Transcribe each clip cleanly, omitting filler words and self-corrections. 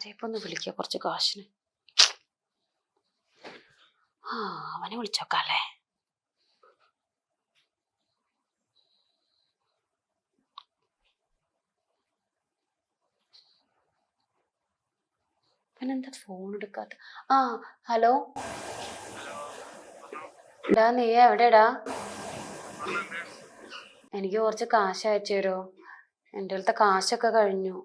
ആരെയൊന്ന് വിളിക്കുക കുറച്ച് കാശിന്. അവനെ വിളിച്ചോക്കാല്ലേ. അവനെന്താ ഫോൺ എടുക്കാത്ത? ഹലോ എടാ, നീ എവിടെടാ? എനിക്ക് കുറച്ച് കാശ് അയച്ചു തരുമോ? എൻ്റെ അടുത്ത കാശൊക്കെ കഴിഞ്ഞു.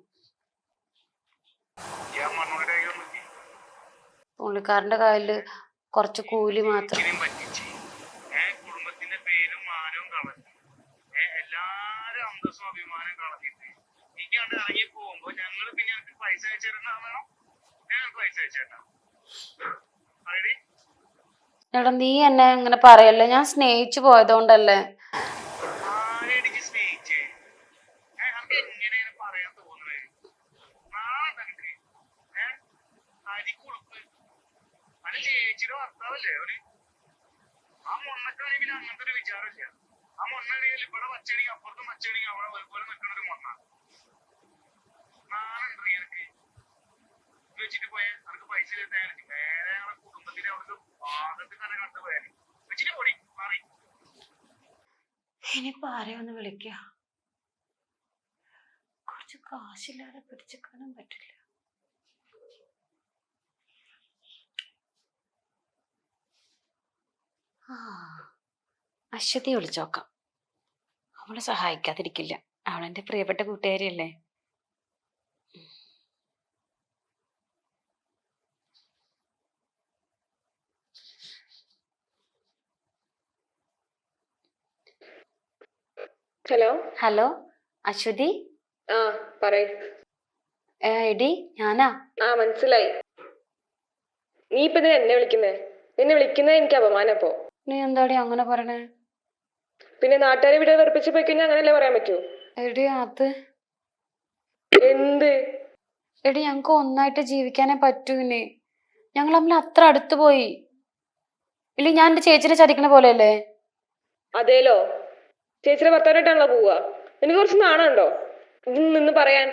പുള്ളിക്കാരൻ്റെ കയ്യിൽ കുറച്ച് കൂലി മാത്രം. എടാ, നീ എന്നെ ഇങ്ങനെ പറയല്ലേ, ഞാൻ സ്നേഹിച്ചു പോയതുകൊണ്ടല്ലേ. ഇനിയിപ്പോ ആരെയൊന്ന് വിളിക്ക. കുറച്ച് കാശില്ലാതെ പിടിച്ചെക്കാനും പറ്റില്ല. അശ്വതി വിളിച്ചോക്കാം. അവളെ സഹായിക്കാതിരിക്കില്ല. അവളെന്റെ പ്രിയപ്പെട്ട കൂട്ടുകാരിയല്ലേ. Hello hello Aswathy. പറയ്. എടി ഞാനാ. മനസ്സിലായി. നീ ഇപ്പൊ എന്നെ വിളിക്കുന്നേ? നിന്നെ വിളിക്കുന്നത് എനിക്ക് അപമാനപ്പോ. നീ എന്താടി അങ്ങനെ പറയണേ? പിന്നെ നാട്ടുകാരെ വീട് വെറുപ്പിച്ച് പോയി കഴിഞ്ഞാൽ അങ്ങനെയല്ലേ പറയാൻ പറ്റൂ? എടി അത് എന്ത്? എടി ഞങ്ങക്ക് ഒന്നായിട്ട് ജീവിക്കാനേ പറ്റൂ. ഇനി ഞങ്ങൾ തമ്മിൽ അത്ര അടുത്ത് പോയി. ഇല്ല, ഞാൻ എന്റെ ചേച്ചിനെ ചതിക്കണ പോലെയല്ലേ? അതേലോ, ചേച്ചിയുടെ ഭർത്താവായിട്ടാണല്ലോ പോവാ. എനിക്ക് കുറച്ച് നാണുണ്ടോ നിന്ന് പറയാൻ?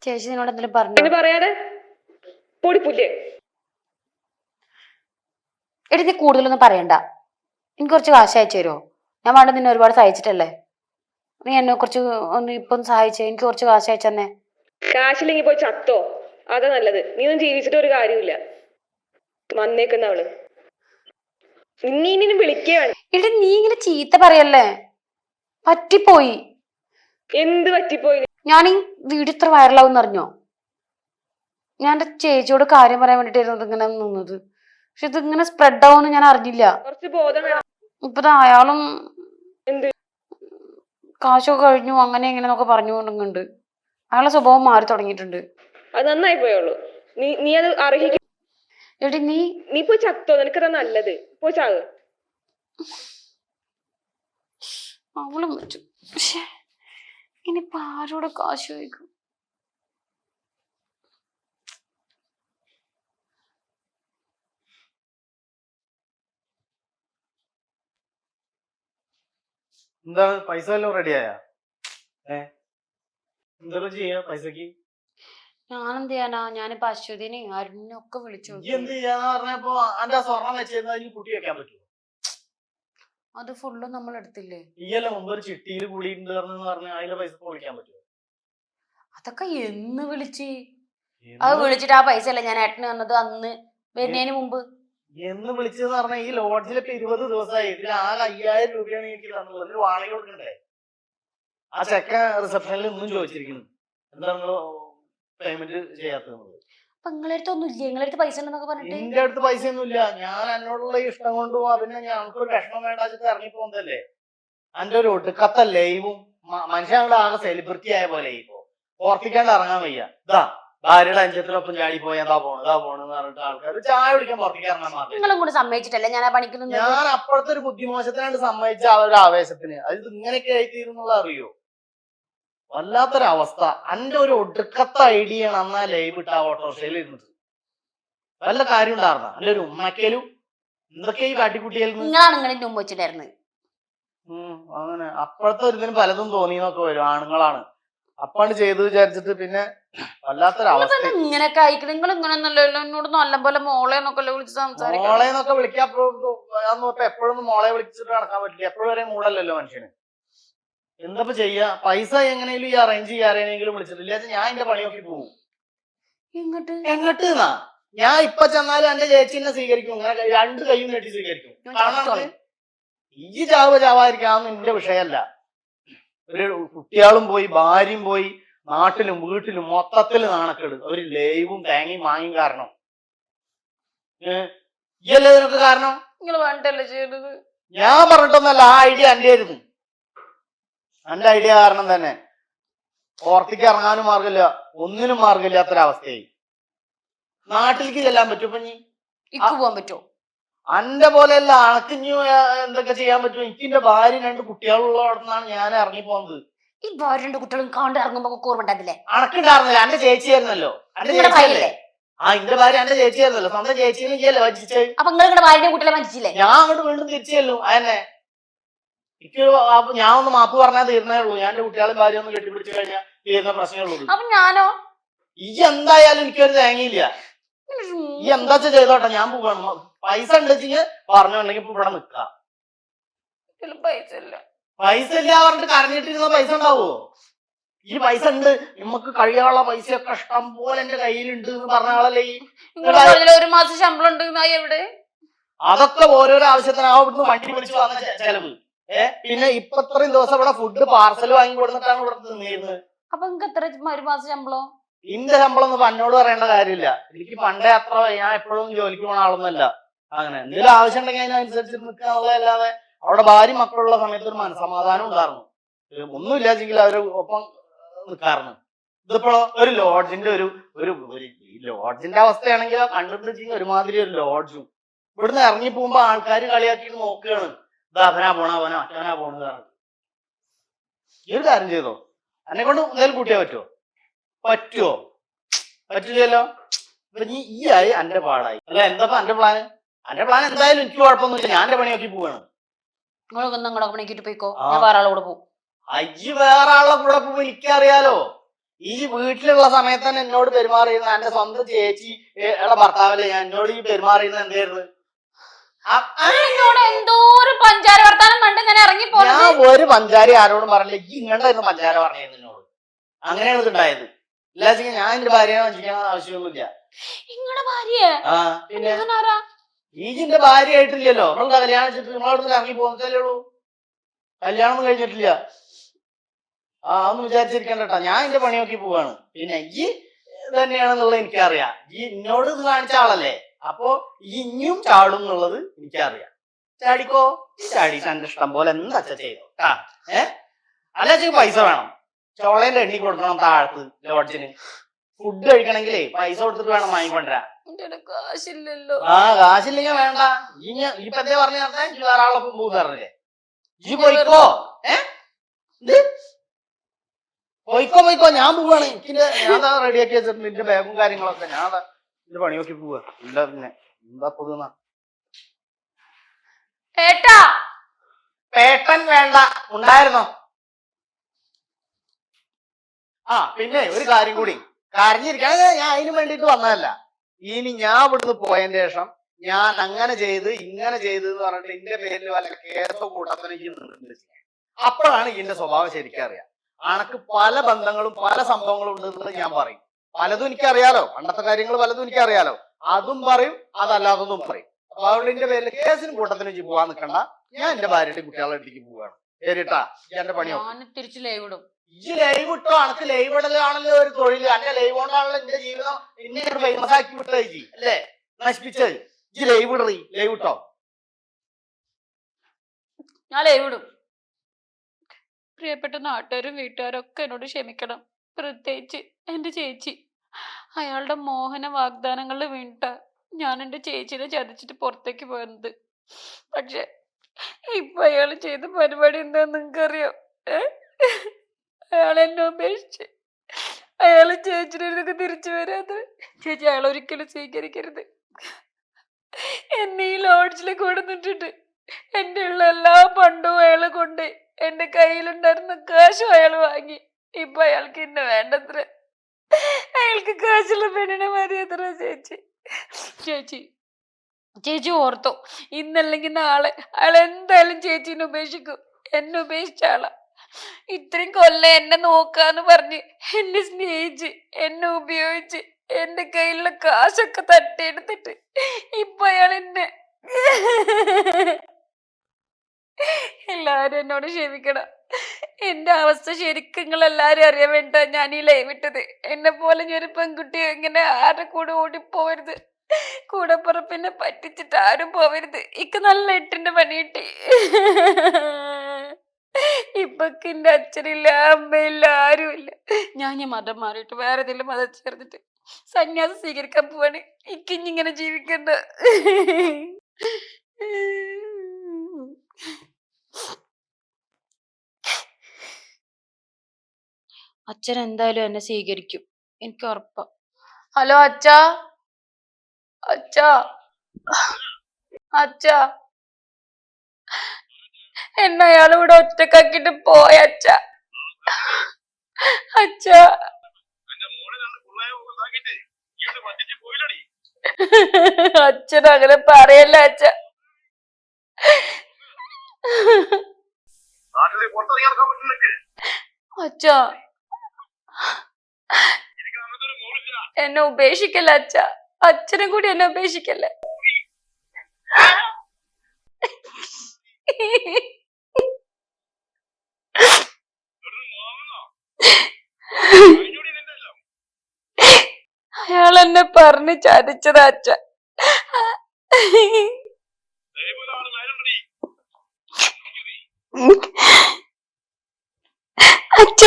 ചേച്ചി നിന്നോട് എന്തെങ്കിലും പറഞ്ഞു? പറയാതെ പൊടിപ്പുല്ലേ. എടി നീ കൂടുതലൊന്നും പറയണ്ട. എനിക്ക് കുറച്ച് കാശ് അയച്ചു തരുമോ? ഞാൻ വേണ്ട നിന്നെ ഒരുപാട് സഹായിച്ചിട്ടല്ലേ. നീ എന്നെ കുറച്ച് ഒന്ന് ഇപ്പം സഹായിച്ചേ. എനിക്ക് കുറച്ച് കാശ് അയച്ചു തന്നെ. കാശില്ലെങ്കിൽ പോയി ചത്തോ, അതാ നല്ലത്. നീ ഒന്നും ജീവിച്ചിട്ട് ഒരു കാര്യമില്ല. വന്നേക്കുന്നവള് ഇനിയും വിളിക്കുകയാണ്. എടി നീ ഇങ്ങനെ ചീത്ത പറയല്ലേ. പറ്റിപ്പോയി. എന്ത് പറ്റിപ്പോയി? ഞാൻ ഈ വീഡിയോ ഇത്ര വൈറലാവും അറിഞ്ഞോ? ഞാൻ എന്റെ ചേച്ചിയോട് കാര്യം പറയാൻ വേണ്ടിട്ടായിരുന്നു ഇങ്ങനെ നിന്നത്. പക്ഷെ ഇതിങ്ങനെ സ്പ്രെഡ് ആവുമെന്ന് ഞാൻ അറിഞ്ഞില്ല. കുറച്ച് ബോധം വേണം. ഇപ്പൊ അയാളും എന്ത് കാശൊക്കെ കഴിഞ്ഞു അങ്ങനെ എങ്ങനെയൊക്കെ പറഞ്ഞുകൊണ്ടുണ്ട്. അയാളുടെ സ്വഭാവം മാറി തുടങ്ങിയിട്ടുണ്ട്. അത് നന്നായി പോയുള്ളൂ. നീ അത് അർഹിക്കും. എടി നീ പോയി ചത്തോ, നിനക്കതാ നല്ലത്. പോയി ചാവ്. അവളും വെച്ചു. പക്ഷെ ഇനിയിപ്പോ ആരോട് കാശ് ചോദിക്കും? എന്താണ് പൈസ വല്ലതും റെഡിയായ? എന്താ ചെയ്യാ പൈസക്ക്? ഞാനെന്ത് ചെയ്യാനാ? ഞാനിപ്പോ അശ്വതിനെ അരുണിനൊക്കെ വിളിച്ചു. എന്ത് ചെയ്യാന്ന് പറഞ്ഞപ്പോ എന്റെ സ്വർണം വെച്ചിരുന്ന കുട്ടി വെക്കാൻ പറ്റുമോ? അത് ഫുള്ള് നമ്മൾ എടുത്തില്ലേ? ഈയല്ല മുമ്പ് ഒരു ചിട്ടിയിൽ കൂടിയിട്ടുണ്ട് പറഞ്ഞ അതിലെ പൈസ വിളിക്കാൻ പറ്റുമോ? അതൊക്കെ എന്ന് വിളിച്ച്? അത് വിളിച്ചിട്ട് ആ പൈസ അല്ലേ ഞാൻ ഏട്ടന് വന്നത് അന്ന് വരുന്നതിന് മുമ്പ്. എന്ന് വിളിച്ചെന്ന് പറഞ്ഞാൽ ഈ ലോഡ്ജിലിപ്പോ 20 ദിവസമായി. ഇതിൽ ആകെ 5000 രൂപയാണ് എനിക്ക് തന്നത്. ഒരു വാടക കൊടുക്കണ്ടേ? ആ ചെക്ക റിസപ്ഷനിൽ ഒന്നും ചോദിച്ചിരിക്കുന്നു, എന്താണ് പേയ്മെന്റ് ചെയ്യാത്തത്? അപ്പൊ നിങ്ങളടുത്ത് ഒന്നും ഇല്ലേ? നിങ്ങളടുത്ത് പൈസ ഉണ്ടെന്നൊക്കെ പറഞ്ഞിട്ട്? എന്റെ അടുത്ത് പൈസ ഒന്നും ഇല്ല. ഞാൻ എന്നോടുള്ള ഇഷ്ടം കൊണ്ട് പോവാ. പിന്നെ ഞങ്ങൾക്കൊരു വിഷമം വേണ്ടാച്ചിട്ട് ഇറങ്ങിപ്പോന്നല്ലേ. എന്റെ ഒരു ഒടുക്കത്ത ലൈവും മനുഷ്യങ്ങളുടെ ആകെ സെലിബ്രിറ്റി ആയ പോലെ ഇപ്പൊ ഓർപ്പിക്കാണ്ട് ഇറങ്ങാൻ വയ്യ. ഇതാ ഭാര്യയുടെ അഞ്ചത്തിനൊപ്പം ചാടി പോയി എന്താ പോണെന്ന് പറഞ്ഞിട്ട് ആൾക്കാർ ചായ കുടിക്കാൻ പുറത്തേക്ക് ഇറങ്ങാൻ മാറി. നിങ്ങളും കൂടെ സമ്മതിച്ചിട്ടല്ലേ ഞാൻ ആ പണിക്ക്? ഞാൻ അപ്പോഴത്തെ ഒരു ബുദ്ധിമോശത്തിനാണ്ട് സമ്മതിച്ച ആ ഒരു ആവേശത്തിന് അത് ഇങ്ങനെയൊക്കെ ആയിത്തീരുന്നുള്ള അറിയോ? വല്ലാത്തൊരവസ്ഥ. എന്റെ ഒരു ഒടുക്കത്ത ഐഡിയ ആണ് അന്നാ ലൈവ് ഇട്ട ഓട്ടോറിക്ഷയിൽ ഇരുന്നത്. വല്ല കാര്യം ഉണ്ടായിരുന്ന എന്റെ ഒരു ഉമ്മക്കലും എന്തൊക്കെ ഈ കാട്ടിക്കുട്ടിയായിരുന്നു. അങ്ങനെ അപ്പോഴത്തെ ഒരു ഇതിന് പലതും തോന്നിയെന്നൊക്കെ വരും. ആണുങ്ങളാണ് അപ്പാണ് ചെയ്തു വിചാരിച്ചിട്ട് പിന്നെ വല്ലാത്തൊരവസ്ഥ. ഇങ്ങനെയൊക്കെ അയക്കണം. നിങ്ങൾ ഇങ്ങനെ ഒന്നല്ലോ എന്നോട് നല്ലപോലെ മോളെ എന്നൊക്കെ വിളിച്ച് സംസാരിക്കണം. മോളെ എന്നൊക്കെ വിളിക്കാൻ എപ്പോഴും മോളെ വിളിച്ചിട്ട് നടക്കാൻ പറ്റില്ല. എപ്പോഴും വരെ മൂടല്ലല്ലോ മനുഷ്യന്. എന്താ ചെയ്യാ? പൈസ എങ്ങനെയും ഈ അറേഞ്ച് ചെയ്യാറെങ്കിലും വിളിച്ചിട്ടില്ല. ഞാൻ എന്റെ പണി നോക്കി പോകും. എങ്ങോട്ട് ഞാൻ ഇപ്പൊ ചെന്നാലും എന്റെ ചേച്ചിനെ സ്വീകരിക്കും. ഇങ്ങനെ 2 കൈയും നീട്ടി സ്വീകരിക്കും. കാരണം ഈ ചാവാതിരിക്കാന്ന് എന്റെ വിഷയമല്ല. ഒരു കുട്ടികളും പോയി, ഭാര്യയും പോയി, നാട്ടിലും വീട്ടിലും മൊത്തത്തിൽ നാണക്കേട്. ഒരു ലൈവും തേങ്ങയും മാങ്ങയും കാരണം. ഈ അല്ലേ ഇതിനൊക്കെ കാരണം? നിങ്ങൾ വേണ്ടല്ലേ ചെയ്തത്? ഞാൻ പറഞ്ഞിട്ടൊന്നല്ല, ആ ഐഡിയ എന്റെ ആയിരുന്നു. എന്റെ ഐഡിയ കാരണം തന്നെ പുറത്തേക്ക് ഇറങ്ങാനും മാർഗമില്ല, ഒന്നിനും മാർഗമില്ലാത്തൊരവസ്ഥയായി. നാട്ടിലേക്ക് ചെല്ലാൻ പറ്റും. ഇപ്പൊ നീ പോവാൻ പറ്റുമോ? അന്റെ പോലെയല്ല, അണക്കിഞ്ഞു എന്തൊക്കെ ചെയ്യാൻ പറ്റും? എനിക്ക് എന്റെ ഭാര്യ 2 കുട്ടികളുള്ളടത്തുനിന്നാണ് ഞാൻ ഇറങ്ങി പോകുന്നത്. ഈ ഭാര്യ 2 കുട്ടികളും കാണ്ട് ഇറങ്ങുമ്പോ ഓർമ്മ ഉണ്ടാവില്ലേ? അണക്കുണ്ടായിരുന്നില്ല, എന്റെ ചേച്ചിയായിരുന്നല്ലോ. എന്റെ ചേച്ചിയല്ലേ? എന്റെ ഭാര്യ എന്റെ ചേച്ചിയായിരുന്നല്ലോ. സ്വന്തം ചേച്ചിയില്ലേ വഞ്ചിച്ചത്? അപ്പൊ നിങ്ങൾ നിങ്ങളുടെ ഭാര്യയുടെ കുട്ടികളെ വഞ്ചിച്ചില്ലേ? ഞാൻ അങ്ങോട്ട് വീണ്ടും തിരിച്ചു ചെല്ലും. അതന്നെ എനിക്ക് ഞാൻ ഒന്ന് മാപ്പ് പറഞ്ഞാൽ തീർന്നേ ഉള്ളൂ. ഞാൻ എന്റെ കുട്ടികളും ഭാര്യ ഒന്ന് കെട്ടിപ്പിടിച്ചു കഴിഞ്ഞാൽ തീർന്ന പ്രശ്നമേ ഉള്ളൂ. അപ്പൊ ഞാനോ? ഈ എന്തായാലും എനിക്കൊരു തേങ്ങയില്ല. ഈ എന്താ ചെയ്തോട്ടെ, ഞാൻ പോവാണ്. പൈസ ഉണ്ടെങ്കിൽ പറഞ്ഞോണ്ടെങ്കിൽ ഇപ്പൊ ഇവിടെ നിക്കാം. പൈസ ഇല്ല പറഞ്ഞിട്ട് കരഞ്ഞിട്ടിരുന്ന പൈസ ഉണ്ടാവോ? ഈ പൈസ ഉണ്ട്, നമുക്ക് കഴിയാനുള്ള പൈസയൊക്കെ ഇഷ്ടം പോലെ എന്റെ കയ്യിലുണ്ട് എന്ന് പറഞ്ഞ ആളല്ലേ ഈ? 1 മാസം ശമ്പളം ഉണ്ട്. എവിടെ? അതൊക്കെ ഓരോരോ ആവശ്യത്തിനാവും. ഇവിടുന്ന് വണ്ടി വിളിച്ച് വന്ന ചെലവ്. പിന്നെ ഇപ്പൊ ഇത്രയും ദിവസം ഇവിടെ ഫുഡ് പാർസൽ വാങ്ങി കൊടുത്തിട്ടാണ് ഇവിടെ നിന്നിരുന്നത്. അപ്പൊ നിങ്ങൾക്ക് എത്ര 1 മാസം ശമ്പളം? ഇന്റെ ശമ്പളം ഒന്നും എന്നോട് പറയേണ്ട കാര്യമില്ല. എനിക്ക് പണ്ടേ അത്ര, ഞാൻ എപ്പോഴും ജോലിക്ക് പോണ ആളൊന്നുമല്ല. അങ്ങനെ എന്തെങ്കിലും ആവശ്യം ഉണ്ടെങ്കിൽ അതിനനുസരിച്ച് നിൽക്കാനുള്ളതല്ലാതെ അവിടെ ഭാര്യ മക്കളുള്ള സമയത്ത് ഒരു മനസമാധാനം ഉണ്ടായിരുന്നു. ഒന്നുമില്ലെങ്കിൽ അവര് ഒപ്പം നിൽക്കാറുണ്ട്. ഇതിപ്പോ ഒരു ലോഡ്ജിന്റെ ഒരു ലോഡ്ജിന്റെ അവസ്ഥയാണെങ്കിൽ കണ്ടിട്ടുണ്ടെങ്കിൽ ഒരുമാതിരി ഒരു ലോഡ്ജും. ഇവിടുന്ന് ഇറങ്ങി പോകുമ്പോ ആൾക്കാർ കളിയാക്കി നോക്കുകയാണ്. ഇത് അവനാ മറ്റവനാ പോണതാണ്. ഈ ഒരു കാര്യം ചെയ്തോ, എന്നെ കൊണ്ട് എന്തെങ്കിലും കൂട്ടിയാ പറ്റുമോ? പറ്റില്ലല്ലോ. നീ ഈ ആയി എന്റെ പാടായി. അല്ല എന്താ എന്റെ പ്ലാന്? എന്റെ പ്ലാൻ എന്തായാലും എനിക്ക് കുഴപ്പമൊന്നുമില്ല. ഞാൻ എന്റെ പണി നോക്കി പോവാണ്. നിങ്ങളെ പണിക്കിട്ട് പോയിക്കോ, ഞാൻ വേറെ ആളോട് പോകും. അയ്യ വേറെ ആളെ കൂടെ പോകും, എനിക്കറിയാലോ. ഈ വീട്ടിലുള്ള സമയത്ത് തന്നെ എന്നോട് പെരുമാറിയുന്ന എന്റെ സ്വന്തം ചേച്ചി ഭർത്താവല്ലേ ഞാൻ എന്നോട് ഈ പെരുമാറിയുന്നത് എന്തായിരുന്നു? എന്തോ ഒരു പഞ്ചാര വർത്താനം കണ്ട് ഞാൻ ഇറങ്ങി പോയി. ഞാൻ ഒരു പഞ്ചാര ആരോടും പറഞ്ഞില്ല. ഈ ഇങ്ങണ്ടായിരുന്നു പഞ്ചാര പറഞ്ഞത് എന്നോട്. അങ്ങനെയാണ് ഇത് ഉണ്ടായത്. ഇല്ലാച്ചെങ്കിൽ ഞാൻ എന്റെ ഭാര്യനെ വഞ്ചിക്കാൻ ആവശ്യമൊന്നുമില്ല. നിങ്ങളുടെ ഭാര്യ? പിന്നെ ഈജിന്റെ ഭാര്യ ആയിട്ടില്ലല്ലോ. നമ്മള് കല്യാണം വെച്ചിട്ട് നമ്മളവിടുന്ന് ഇറങ്ങി പോകുന്നതല്ലേ ഉള്ളൂ. കല്യാണം ഒന്നും കഴിഞ്ഞിട്ടില്ല. ഒന്നും വിചാരിച്ചിരിക്കണ്ട. ഞാൻ എന്റെ പണി നോക്കി പോവാണ്. പിന്നെ ഈ തന്നെയാണെന്നുള്ളത് എനിക്കറിയാം. ഈ എന്നോട് ഇത് കാണിച്ച ആളല്ലേ, അപ്പൊ ഇനിയും ചാടും എന്നുള്ളത് എനിക്കറിയാം. ചാടിക്കോ, ചാടി തന്റെ ഇഷ്ടം പോലെ എന്താ ചെയ്തോ. അല്ല പൈസ വേണം. ചോളേന്റെ എണ്ണി കൊടുക്കണം താഴത്ത് ലോഡ്ജിന്. ഫുഡ് കഴിക്കണമെങ്കിലേ പൈസ കൊടുത്തിട്ട് വേണം വാങ്ങിക്കൊണ്ടിരാ. കാശില്ലല്ലോ. കാശില്ലെങ്കിൽ വേണ്ട. ഇപ്പൊ എന്തേ പറഞ്ഞു നടത്താൻ എനിക്ക് വേറെ ആളൊപ്പം പോകുന്നറിഞ്ഞേ. ഈ പോയിക്കോ. പോയിക്കോ ഞാൻ പോവാണ്. ഞാൻ റെഡിയാക്കി വെച്ചിട്ടുണ്ട് എന്റെ ബാഗും കാര്യങ്ങളൊക്കെ. ഞാൻ എന്റെ പണി നോക്കി പോവാ. ഇല്ല പിന്നെ എന്താ പൊതുന്ന പേട്ടൻ വേണ്ട ഉണ്ടായിരുന്നോ? പിന്നെ ഒരു കാര്യം കൂടി, കരഞ്ഞിരിക്കാൻ ഞാൻ അതിന് വേണ്ടിട്ട് വന്നതല്ല. ഇനി ഞാൻ ഇവിടുന്ന് പോയതിന് ശേഷം ഞാൻ അങ്ങനെ ചെയ്ത് ഇങ്ങനെ ചെയ്ത് എന്ന് പറഞ്ഞിട്ട് എന്റെ പേരിൽ വല്ല കേസോ കൂട്ടത്തിലേക്ക് അപ്പോഴാണ് ഇതിന്റെ സ്വഭാവം ശരിക്കും അറിയാം. അനക്ക് പല ബന്ധങ്ങളും പല സംഭവങ്ങളും ഉണ്ടെന്ന് ഞാൻ പറയും. പലതും എനിക്കറിയാലോ, പണ്ടത്തെ കാര്യങ്ങൾ പലതും എനിക്കറിയാലോ. അതും പറയും, അതല്ലാത്തതും പറയും. അപ്പൊ അതുകൊണ്ട് എന്റെ പേരിൽ കേസിനും കൂട്ടത്തിനും വെച്ച് പോവാൻ നിൽക്കണ്ട. ഞാൻ എന്റെ ഭാര്യയുടെ കുട്ടികളുടെ അടുത്തേക്ക് പോവാണ്. ശരിട്ടാ, എന്റെ പണിയോ തിരിച്ച് ലൈവ് ഇടും. ഈ ലൈവ് ഇട്ടോ? അനക്ക് ലൈവ് ഇടലാണല്ലോ ഒരു തൊഴിൽ. എന്റെ ലൈവ് കൊണ്ടാണല്ലോ എന്റെ ജീവിതം എന്നെ ഫേമസ് ആക്കി വിട്ടത് അല്ലേ, നശിപ്പിച്ചത്. ഈ ലൈവ് ഇടറി, ലൈവ് ഇട്ടോ? ഞാൻ ലൈവ് ഇടും. പ്രിയപ്പെട്ട നാട്ടുകാരും വീട്ടുകാരും ഒക്കെ എന്നോട് ക്ഷമിക്കണം. പ്രത്യേകിച്ച് എന്റെ ചേച്ചി. അയാളുടെ മോഹന വാഗ്ദാനങ്ങളിൽ വീണിട്ട ഞാൻ എന്റെ ചേച്ചിനെ ചതിച്ചിട്ട് പുറത്തേക്ക് പോയത്. പക്ഷെ ഇപ്പൊ അയാൾ ചെയ്ത പരിപാടി എന്താന്ന് നിങ്ങൾക്കറിയോ? അയാൾ എന്നെ ഉപേക്ഷിച്ച് അയാള് ചേച്ചിനൊക്കെ തിരിച്ചു വരാതെ. ചേച്ചി അയാൾ ഒരിക്കലും സ്വീകരിക്കരുത്. എന്നെ ഈ ലോഡ്ജിൽ കൊടുത്തിട്ടിട്ട് എന്റെ ഉള്ള എല്ലാ പണ്ടവും അയാള് കൊണ്ട് എന്റെ കയ്യിലുണ്ടായിരുന്ന കാശും അയാൾ വാങ്ങി. ഇപ്പൊ അയാൾക്ക് എന്നെ വേണ്ടത്ര. അയാൾക്ക് കാശുള്ള പെണ്ണിനെ മതിയത്ര ചേച്ചി. ചേച്ചി ചേച്ചി ഓർത്തോ, ഇന്നല്ലെങ്കിൽ നാളെ അയാൾ എന്തായാലും ചേച്ചീനെ ഉപേക്ഷിക്കും. എന്നെ ഉപേക്ഷിച്ച ആളാ. ഇത്രയും കൊല്ലം എന്നെ നോക്കാന്ന് പറഞ്ഞ് എന്നെ സ്നേഹിച്ച് എന്നെ ഉപയോഗിച്ച് എന്റെ കയ്യിലുള്ള കാശൊക്കെ തട്ടിയെടുത്തിട്ട് ഇപ്പൊ അയാൾ എന്നെ എല്ലാരും എന്നോട് ക്ഷമിക്കണം. എന്റെ അവസ്ഥ ശരിക്കും നിങ്ങൾ എല്ലാരും അറിയാൻ വേണ്ട ഞാൻ ഈ ലൈവ് ഇട്ടത്. എന്നെ പോലെ ഞാൻ ഒരു പെൺകുട്ടി ഇങ്ങനെ ആരുടെ കൂടെ ഓടിപ്പോവരുത്. കൂടപ്പുറപ്പിനെ പറ്റിച്ചിട്ട് ആരും പോവരുത്. ഇക്ക് നല്ല എട്ടിന്റെ പണി കിട്ടി. ഇപ്പൊക്ക് എന്റെ അച്ഛനില്ല, അമ്മയില്ല, ആരുമില്ല. ഞാൻ മതം മാറിയിട്ട് വേറെ ഏതെങ്കിലും മതം ചേർന്നിട്ട് സന്യാസം സ്വീകരിക്കാൻ പോവാണ്. ഇക്കിഞ്ഞിങ്ങനെ ജീവിക്കണ്ട. അച്ഛൻ എന്തായാലും എന്നെ സ്വീകരിക്കും, എനിക്ക് ഉറപ്പാ. ഹലോ അച്ഛാ, അച്ഛാ, അച്ഛാ, എന്നെ അയാൾ ഇവിടെ ഒറ്റക്കാക്കിട്ട് പോയ അച്ഛാ. അച്ഛാ, അച്ഛൻ അങ്ങനെ പറയല്ല അച്ഛ. അച്ഛാ, എന്നെ ഉപേക്ഷിക്കല്ല അച്ഛ. അച്ഛനും കൂടി എന്നെ ഉപേക്ഷിക്കല്ല. അയാൾ എന്നെ പറഞ്ഞ് ചതിച്ചതാ അച്ഛ. അച്ഛ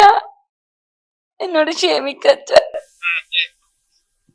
എന്നോട് ക്ഷമിക്ക അച്ഛ.